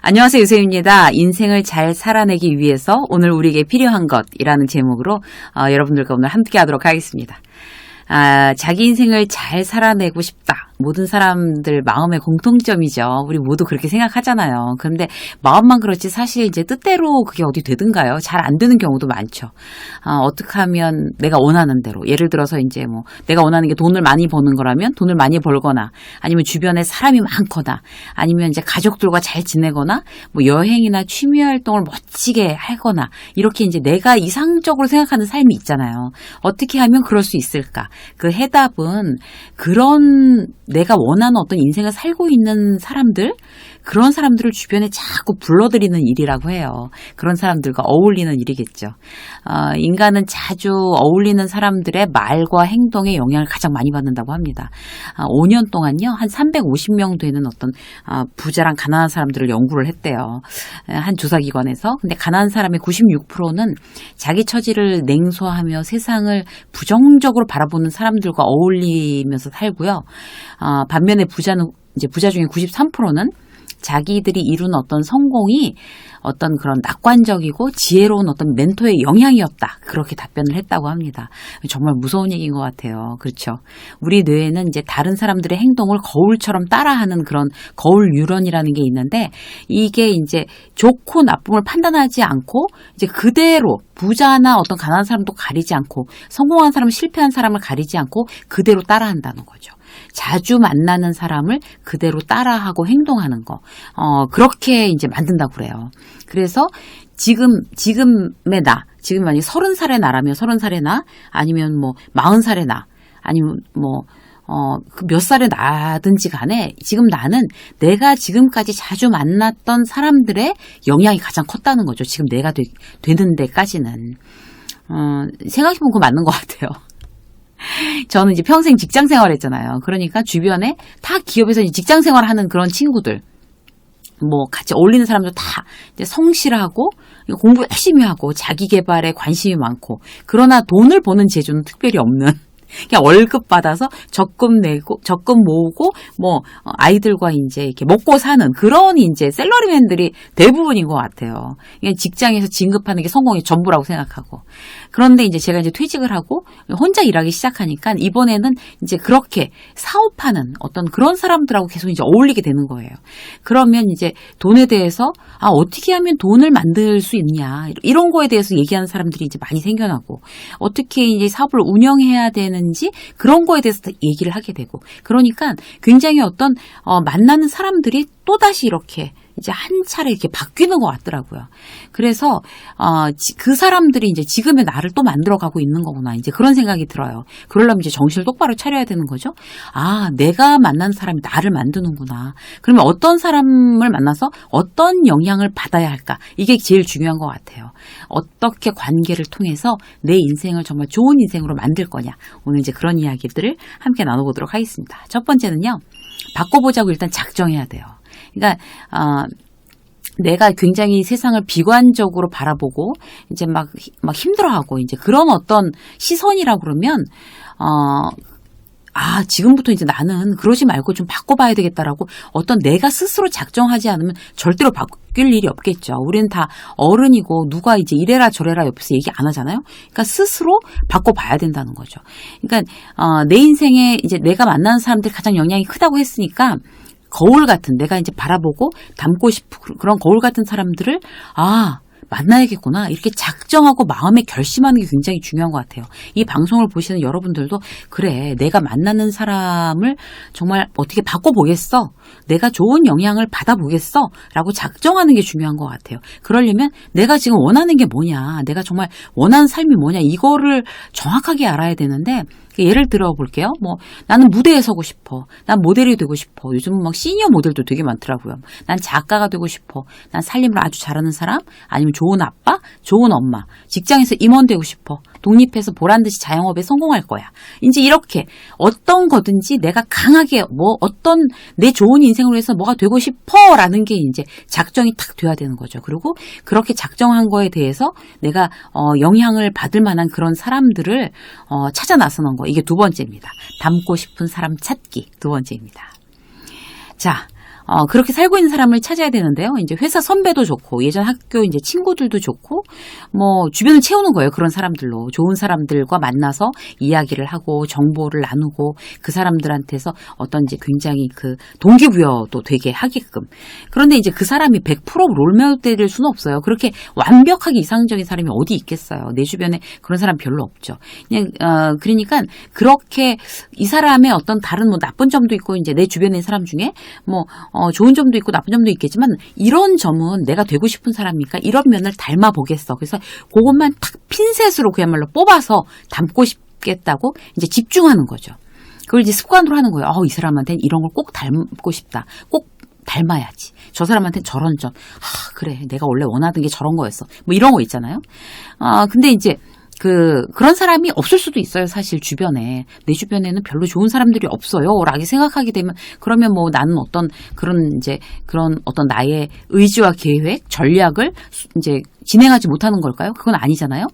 안녕하세요, 유세윤입니다. 인생을 잘 살아내기 위해서 오늘 우리에게 필요한 것이라는 제목으로 여러분들과 오늘 함께 하도록 하겠습니다. 자기 인생을 잘 살아내고 싶다. 모든 사람들 마음의 공통점이죠. 우리 모두 그렇게 생각하잖아요. 그런데 마음만 그렇지 사실 이제 뜻대로 그게 어디 되든가요? 잘 안 되는 경우도 많죠. 어떻게 하면 내가 원하는 대로, 예를 들어서 이제 뭐 내가 원하는 게 돈을 많이 버는 거라면 돈을 많이 벌거나, 아니면 주변에 사람이 많거나, 아니면 이제 가족들과 잘 지내거나, 뭐 여행이나 취미 활동을 멋지게 하거나, 이렇게 이제 내가 이상적으로 생각하는 삶이 있잖아요. 어떻게 하면 그럴 수 있을까? 그 해답은 그런 내가 원하는 어떤 인생을 살고 있는 사람들, 그런 사람들을 주변에 자꾸 불러들이는 일이라고 해요. 그런 사람들과 어울리는 일이겠죠. 인간은 자주 어울리는 사람들의 말과 행동에 영향을 가장 많이 받는다고 합니다. 5년 동안요, 한 350명 되는 어떤 부자랑 가난한 사람들을 연구를 했대요. 한 조사기관에서. 근데 가난한 사람의 96%는 자기 처지를 냉소하며 세상을 부정적으로 바라보는 사람들과 어울리면서 살고요. 반면에 부자 중에 93%는 자기들이 이룬 어떤 성공이 어떤 그런 낙관적이고 지혜로운 어떤 멘토의 영향이었다. 그렇게 답변을 했다고 합니다. 정말 무서운 얘기인 것 같아요. 그렇죠. 우리 뇌에는 이제 다른 사람들의 행동을 거울처럼 따라하는 그런 거울 뉴런이라는 게 있는데, 이게 이제 좋고 나쁨을 판단하지 않고 이제 그대로 부자나 어떤 가난한 사람도 가리지 않고 성공한 사람, 실패한 사람을 가리지 않고 그대로 따라한다는 거죠. 자주 만나는 사람을 그대로 따라하고 행동하는 거. 그렇게 이제 만든다고 그래요. 그래서 지금의 나, 지금 만약에 30살의 나라면 30살의 나, 아니면 뭐 40살의 나, 아니면 뭐 몇 살의 나든지 간에 지금 나는 내가 지금까지 자주 만났던 사람들의 영향이 가장 컸다는 거죠. 지금 내가 되는 데까지는. 생각해보면 그거 맞는 것 같아요. 저는 이제 평생 직장 생활했잖아요. 그러니까 주변에 다 기업에서 직장 생활하는 그런 친구들, 뭐 같이 어울리는 사람들 다 이제 성실하고 공부 열심히 하고 자기 개발에 관심이 많고, 그러나 돈을 버는 재주는 특별히 없는, 그냥 월급 받아서 적금 모으고 뭐 아이들과 이제 이렇게 먹고 사는 그런 이제 샐러리맨들이 대부분인 것 같아요. 그냥 직장에서 진급하는 게 성공의 전부라고 생각하고. 그런데 이제 제가 이제 퇴직을 하고 혼자 일하기 시작하니까 이번에는 이제 그렇게 사업하는 어떤 그런 사람들하고 계속 이제 어울리게 되는 거예요. 그러면 이제 돈에 대해서 어떻게 하면 돈을 만들 수 있냐, 이런 거에 대해서 얘기하는 사람들이 이제 많이 생겨나고, 어떻게 이제 사업을 운영해야 되는 그런 거에 대해서 얘기를 하게 되고, 그러니까 굉장히 어떤 만나는 사람들이 또다시 이렇게 이제 한 차례 이렇게 바뀌는 것 같더라고요. 그래서 그 사람들이 이제 지금의 나를 또 만들어가고 있는 거구나, 이제 그런 생각이 들어요. 그러려면 이제 정신을 똑바로 차려야 되는 거죠. 내가 만난 사람이 나를 만드는구나. 그러면 어떤 사람을 만나서 어떤 영향을 받아야 할까? 이게 제일 중요한 것 같아요. 어떻게 관계를 통해서 내 인생을 정말 좋은 인생으로 만들 거냐. 오늘 이제 그런 이야기들을 함께 나눠보도록 하겠습니다. 첫 번째는요, 바꿔보자고 일단 작정해야 돼요. 그러니까 내가 굉장히 세상을 비관적으로 바라보고 이제 막 힘들어하고 이제 그런 어떤 시선이라고 그러면 지금부터 이제 나는 그러지 말고 좀 바꿔봐야 되겠다라고 어떤 내가 스스로 작정하지 않으면 절대로 바뀔 일이 없겠죠. 우리는 다 어른이고 누가 이제 이래라 저래라 옆에서 얘기 안 하잖아요. 그러니까 스스로 바꿔봐야 된다는 거죠. 그러니까 내 인생에 이제 내가 만나는 사람들이 가장 영향이 크다고 했으니까, 거울 같은, 내가 이제 바라보고 닮고 싶은 그런 거울 같은 사람들을 만나야겠구나, 이렇게 작정하고 마음에 결심하는 게 굉장히 중요한 것 같아요. 이 방송을 보시는 여러분들도 그래, 내가 만나는 사람을 정말 어떻게 바꿔보겠어, 내가 좋은 영향을 받아보겠어 라고 작정하는 게 중요한 것 같아요. 그러려면 내가 지금 원하는 게 뭐냐, 내가 정말 원하는 삶이 뭐냐, 이거를 정확하게 알아야 되는데, 예를 들어 볼게요. 뭐 나는 무대에 서고 싶어. 난 모델이 되고 싶어. 요즘은 막 시니어 모델도 되게 많더라고요. 난 작가가 되고 싶어. 난 살림을 아주 잘하는 사람, 아니면 좋은 아빠, 좋은 엄마, 직장에서 임원 되고 싶어. 독립해서 보란듯이 자영업에 성공할 거야. 이제 이렇게 어떤 거든지 내가 강하게 뭐 어떤 내 좋은 인생을 위해서 뭐가 되고 싶어라는 게 이제 작정이 탁 돼야 되는 거죠. 그리고 그렇게 작정한 거에 대해서 내가 영향을 받을 만한 그런 사람들을 찾아 나서는 거. 이게 두 번째입니다. 닮고 싶은 사람 찾기 두 번째입니다. 자, 그렇게 살고 있는 사람을 찾아야 되는데요. 이제 회사 선배도 좋고, 예전 학교 이제 친구들도 좋고, 뭐, 주변을 채우는 거예요. 그런 사람들로. 좋은 사람들과 만나서 이야기를 하고, 정보를 나누고, 그 사람들한테서 어떤 이제 굉장히 그 동기부여도 되게 하게끔. 그런데 이제 그 사람이 100% 롤모델일 수는 없어요. 그렇게 완벽하게 이상적인 사람이 어디 있겠어요. 내 주변에 그런 사람 별로 없죠. 그냥, 그러니까 그렇게 이 사람의 어떤 다른 뭐 나쁜 점도 있고, 이제 내 주변에 있는 사람 중에 뭐, 좋은 점도 있고 나쁜 점도 있겠지만 이런 점은 내가 되고 싶은 사람이니까 이런 면을 닮아 보겠어. 그래서 그것만 탁 핀셋으로 그야말로 뽑아서 닮고 싶겠다고 이제 집중하는 거죠. 그걸 이제 습관으로 하는 거예요. 이 사람한테는 이런 걸 꼭 닮고 싶다. 꼭 닮아야지. 저 사람한테는 저런 점. 그래. 내가 원래 원하던 게 저런 거였어. 뭐 이런 거 있잖아요. 근데 이제 그런 사람이 없을 수도 있어요. 사실 주변에. 내 주변에는 별로 좋은 사람들이 없어요. 라고 생각하게 되면, 그러면 뭐 나는 어떤 그런 어떤 나의 의지와 계획, 전략을 이제 진행하지 못하는 걸까요? 그건 아니잖아요.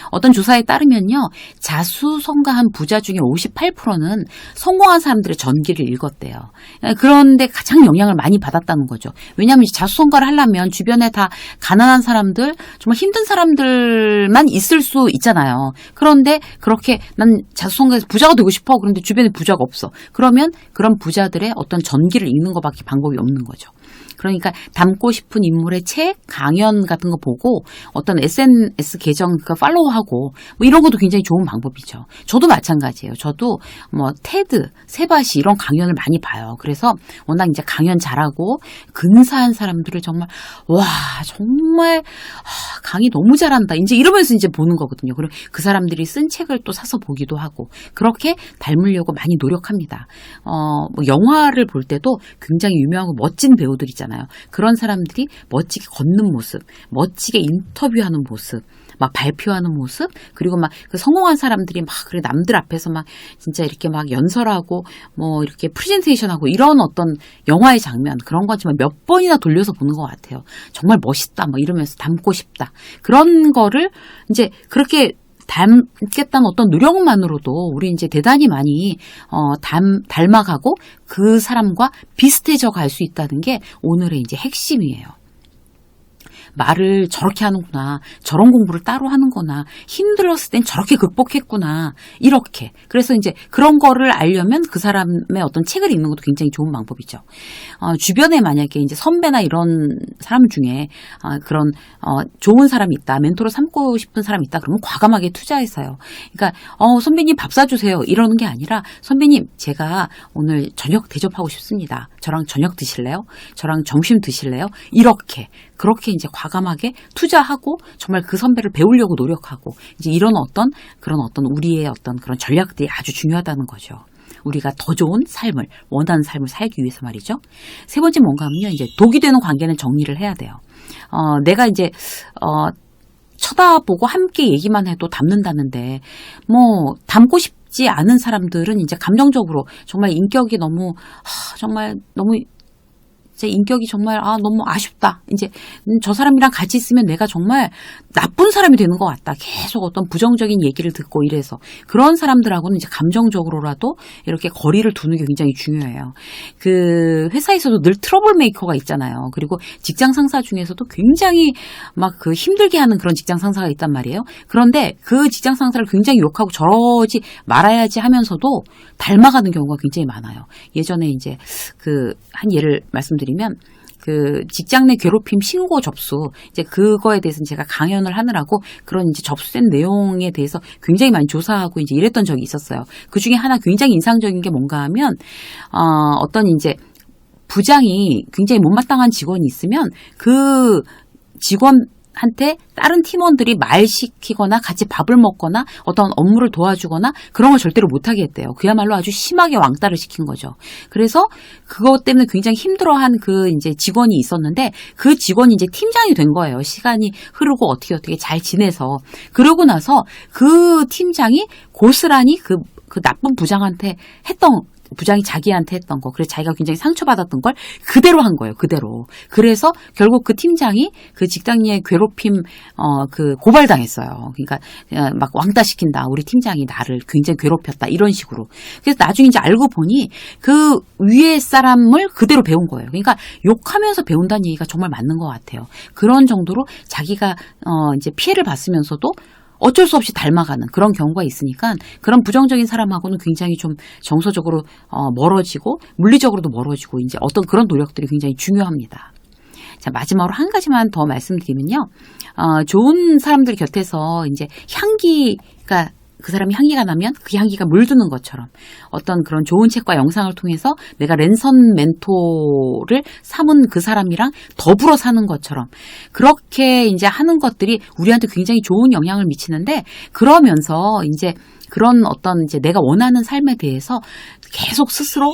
어떤 조사에 따르면요. 자수성가한 부자 중에 58%는 성공한 사람들의 전기를 읽었대요. 그런데 가장 영향을 많이 받았다는 거죠. 왜냐하면 자수성가를 하려면 주변에 다 가난한 사람들, 정말 힘든 사람들만 있을 수 있잖아요. 그런데 그렇게 난 자수성가해서 부자가 되고 싶어. 그런데 주변에 부자가 없어. 그러면 그런 부자들의 어떤 전기를 읽는 것밖에 방법이 없는 거죠. 그러니까 닮고 싶은 인물의 책, 강연 같은 거 보고 어떤 SNS 계정 팔로우하고 뭐 이런 것도 굉장히 좋은 방법이죠. 저도 마찬가지예요. 저도 뭐 테드, 세바시 이런 강연을 많이 봐요. 그래서 워낙 이제 강연 잘하고 근사한 사람들을 정말 정말 강의 너무 잘한다. 이제 이러면서 이제 보는 거거든요. 그리고 그 사람들이 쓴 책을 또 사서 보기도 하고 그렇게 닮으려고 많이 노력합니다. 뭐 영화를 볼 때도 굉장히 유명하고 멋진 배우들 있잖아요. 그런 사람들이 멋지게 걷는 모습, 멋지게 인터뷰하는 모습, 막 발표하는 모습, 그리고 막 그 성공한 사람들이 막 그래 남들 앞에서 막 진짜 이렇게 막 연설하고 뭐 이렇게 프레젠테이션하고 이런 어떤 영화의 장면 그런 거지만 몇 번이나 돌려서 보는 것 같아요. 정말 멋있다, 뭐 이러면서 닮고 싶다. 그런 거를 이제 그렇게 닮겠다는 어떤 노력만으로도 우리 이제 대단히 많이 닮아가고 그 사람과 비슷해져 갈 수 있다는 게 오늘의 이제 핵심이에요. 말을 저렇게 하는구나. 저런 공부를 따로 하는구나. 힘들었을 땐 저렇게 극복했구나. 이렇게. 그래서 이제 그런 거를 알려면 그 사람의 어떤 책을 읽는 것도 굉장히 좋은 방법이죠. 주변에 만약에 이제 선배나 이런 사람 중에 그런 좋은 사람이 있다. 멘토로 삼고 싶은 사람이 있다. 그러면 과감하게 투자해서요. 그러니까 선배님 밥 사주세요. 이러는 게 아니라 선배님 제가 오늘 저녁 대접하고 싶습니다. 저랑 저녁 드실래요? 저랑 점심 드실래요? 이렇게. 그렇게 이제 과감하게 투자하고 정말 그 선배를 배우려고 노력하고 이제 이런 그런 우리의 어떤 그런 전략들이 아주 중요하다는 거죠. 우리가 더 좋은 삶을, 원하는 삶을 살기 위해서 말이죠. 세 번째 뭔가 하면요. 이제 독이 되는 관계는 정리를 해야 돼요. 내가 이제, 쳐다보고 함께 얘기만 해도 닮는다는데, 뭐, 닮고 싶지 않은 사람들은 이제 감정적으로 정말 인격이 정말 너무 제 인격이 정말 너무 아쉽다. 이제 저 사람이랑 같이 있으면 내가 정말 나쁜 사람이 되는 것 같다. 계속 어떤 부정적인 얘기를 듣고 이래서 그런 사람들하고는 이제 감정적으로라도 이렇게 거리를 두는 게 굉장히 중요해요. 그 회사에서도 늘 트러블 메이커가 있잖아요. 그리고 직장 상사 중에서도 굉장히 막 그 힘들게 하는 그런 직장 상사가 있단 말이에요. 그런데 그 직장 상사를 굉장히 욕하고 저러지 말아야지 하면서도 닮아가는 경우가 굉장히 많아요. 예전에 이제 한 예를 말씀드리면 그 직장 내 괴롭힘 신고 접수 이제 그거에 대해서 제가 강연을 하느라고 그런 이제 접수된 내용에 대해서 굉장히 많이 조사하고 이제 이랬던 적이 있었어요. 그 중에 하나 굉장히 인상적인 게 뭔가 하면 어떤 이제 부장이 굉장히 못마땅한 직원이 있으면 그 직원 한테 다른 팀원들이 말 시키거나 같이 밥을 먹거나 어떤 업무를 도와주거나 그런 걸 절대로 못하게 했대요. 그야말로 아주 심하게 왕따를 시킨 거죠. 그래서 그것 때문에 굉장히 힘들어한 그 이제 직원이 있었는데 그 직원이 이제 팀장이 된 거예요. 시간이 흐르고 어떻게 잘 지내서. 그러고 나서 그 팀장이 고스란히 그 나쁜 부장한테 부장이 자기한테 했던 거, 그래서 자기가 굉장히 상처받았던 걸 그대로 한 거예요, 그대로. 그래서 결국 그 팀장이 그 직장인의 괴롭힘, 고발당했어요. 그러니까, 막 왕따시킨다. 우리 팀장이 나를 굉장히 괴롭혔다. 이런 식으로. 그래서 나중에 이제 알고 보니 그 위에 사람을 그대로 배운 거예요. 그러니까 욕하면서 배운다는 얘기가 정말 맞는 것 같아요. 그런 정도로 자기가, 이제 피해를 봤으면서도 어쩔 수 없이 닮아가는 그런 경우가 있으니까 그런 부정적인 사람하고는 굉장히 좀 정서적으로 멀어지고 물리적으로도 멀어지고 이제 어떤 그런 노력들이 굉장히 중요합니다. 자, 마지막으로 한 가지만 더 말씀드리면요. 좋은 사람들 곁에서 이제 향기가 그 사람이 향기가 나면 그 향기가 물드는 것처럼 어떤 그런 좋은 책과 영상을 통해서 내가 랜선 멘토를 삼은 그 사람이랑 더불어 사는 것처럼 그렇게 이제 하는 것들이 우리한테 굉장히 좋은 영향을 미치는데 그러면서 이제 그런 어떤 이제 내가 원하는 삶에 대해서 계속 스스로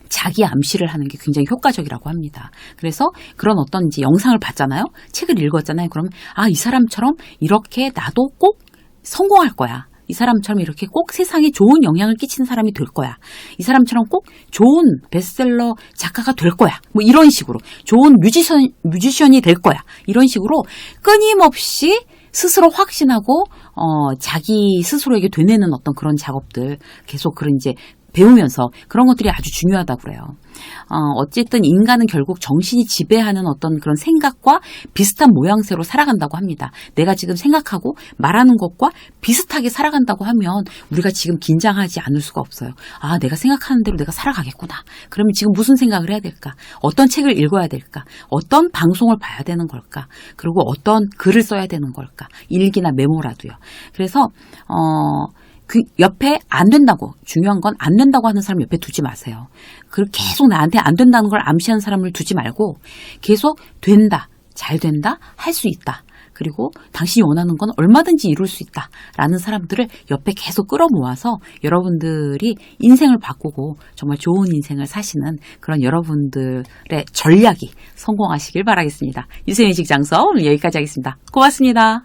자기 암시를 하는 게 굉장히 효과적이라고 합니다. 그래서 그런 어떤 이제 영상을 봤잖아요. 책을 읽었잖아요. 그러면 이 사람처럼 이렇게 나도 꼭 성공할 거야. 이 사람처럼 이렇게 꼭 세상에 좋은 영향을 끼치는 사람이 될 거야. 이 사람처럼 꼭 좋은 베스트셀러 작가가 될 거야. 뭐 이런 식으로 좋은 뮤지션이 될 거야. 이런 식으로 끊임없이 스스로 확신하고 자기 스스로에게 되뇌는 어떤 그런 작업들 계속 그런 이제 배우면서 그런 것들이 아주 중요하다고 그래요. 어쨌든 인간은 결국 정신이 지배하는 어떤 그런 생각과 비슷한 모양새로 살아간다고 합니다. 내가 지금 생각하고 말하는 것과 비슷하게 살아간다고 하면 우리가 지금 긴장하지 않을 수가 없어요. 내가 생각하는 대로 내가 살아가겠구나. 그러면 지금 무슨 생각을 해야 될까? 어떤 책을 읽어야 될까? 어떤 방송을 봐야 되는 걸까? 그리고 어떤 글을 써야 되는 걸까? 일기나 메모라도요. 그래서 그 옆에 안 된다고, 중요한 건 안 된다고 하는 사람 옆에 두지 마세요. 그리고 계속 나한테 안 된다는 걸 암시하는 사람을 두지 말고 계속 된다, 잘 된다, 할 수 있다. 그리고 당신이 원하는 건 얼마든지 이룰 수 있다 라는 사람들을 옆에 계속 끌어모아서 여러분들이 인생을 바꾸고 정말 좋은 인생을 사시는 그런 여러분들의 전략이 성공하시길 바라겠습니다. 유세윤 직장서 오늘 여기까지 하겠습니다. 고맙습니다.